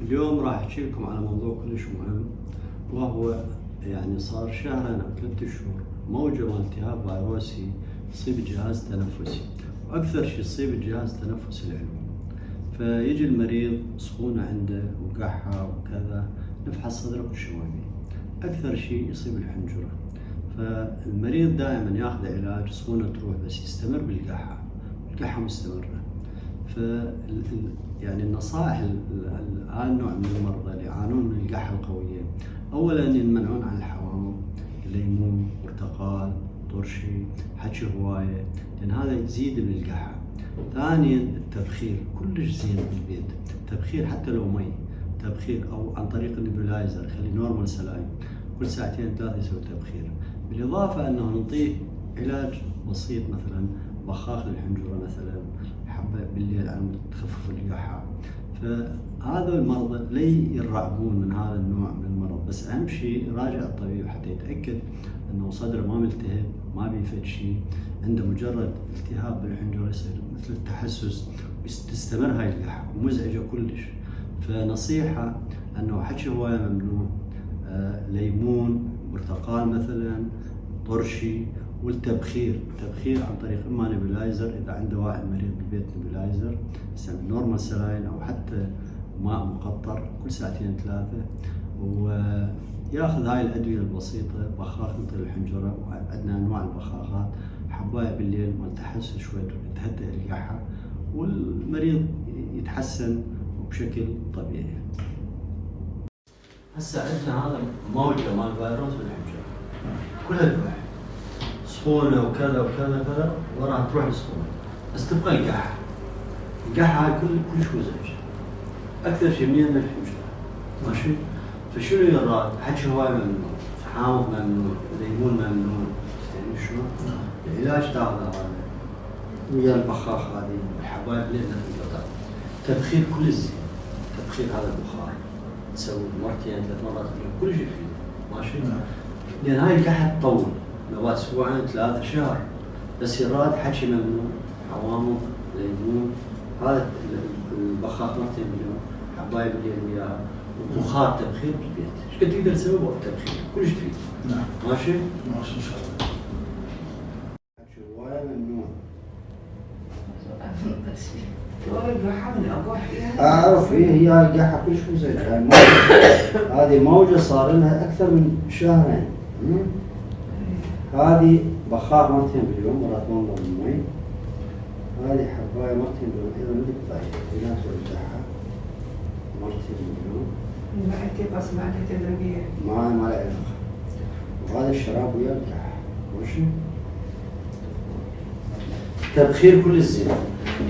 اليوم راح أحكي لكم على موضوع كلش مهم، وهو يعني صار شهرين أو 3 شهور موجة من التهاب فيروسي يصيب الجهاز التنفسي، وأكثر شيء يصيب الجهاز التنفسي العلوي. فيجي المريض سخونة عنده وقحة وكذا، نفحص صدره والشوامي. أكثر شيء يصيب الحنجرة، فالمريض دائما ياخذ علاج، سخونة تروح بس يستمر بالقحة، القحة مستمرة. يعني النصائح هذا النوع من المرضى اللي يعانون من القحة القوية، أولا يمنعون عن الحوامض، الليمون، برتقال، طرشي، حكي هواية، لأن هذا يزيد من القحة. ثانيا التبخير كلش زين بالبيت، تبخير حتى لو مي، تبخير أو عن طريق النبلايزر، خلي نورمال سلاين كل 2-3 يسوي تبخير. بالإضافة أنه نعطيه علاج بسيط، مثلا بخاخ للحنجرة مثلا، حبة بالليل على تخفف القحة. فهذا المرضى لي يرعبون من هذا النوع من المرض، بس أهم شيء يراجع الطبيب حتى يتأكد أنه صدره ما ملتهب، ما بيفد شيء، عنده مجرد التهاب بالحنجرة يصير مثل التحسس وتستمر هاي القحة ومزعجة كلش. فنصيحة أنه حكي هواية ممنوع، ليمون، برتقال مثلا، طرشي، والتبخير، تبخير عن طريق اما نبلايزر اذا عنده واحد مريض بالبيت نبلايزر، يستعمل نورمال سلاين او حتى ماء مقطر كل 2-3، وياخذ هاي الادويه البسيطه، بخاخ مثل الحنجره، وعندنا انواع البخاخات، حبايه بالليل مال تحسس شوي تهدئ القحه، والمريض يتحسن بشكل طبيعي. هسه عندنا هذا موجه مال فيروس بالحنجره، كلها تروح سخونه وكذا وكذا كذا، وراها تروح السخونه، بس تبقى القحه. القحه هاي كلش مزعج، اكثر شيء من الحنجره، ماشي؟ فشنو يراد؟ حكي هواي ممنوع، حامض ممنوع، ليمون ممنوع، يعني شو؟ العلاج تاخذه هذا ويا البخاخ هذه، الحبايب لين تنقطع. تبخير كل زين، تبخير هذا البخار تسوي 2-3 مرات كل شيء فيه، ماشي؟ لان هاي القحه تطول، نوبات 2-3 شهر، بس يراد حكي ممنوع، حوامض، ليمون، هذا البخاخ 2 باليوم، حبايب الليل وياها، وبخار تبخير بالبيت، ايش قد تقدر تسوي وقت تبخير، كلش تفيد. نعم. ماشي؟ ماشي ان شاء الله. حكي هواية ممنوع. أعرف هي القحة كلش مزعجة، هذه موجة صار لها أكثر من شهرين. هذه بخاخ 2 باليوم، مرات منظر المي، هذه حباية 2 باليوم، أيضا من الطاية، يناسب القحة 2 باليوم. ما أنت بس ما أنت تدربيه. ما له علاقة. وهذا الشراب ويا القحة، ماشي؟ تبخير كل الزين،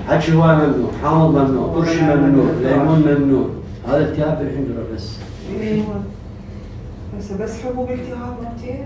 حكي هواي ممنوع، حامض ممنوع، طرشي ممنوع، ليمون ممنوع، هذا التهاب بالحنجرة بس. ايوه بس حبوب التهاب 200.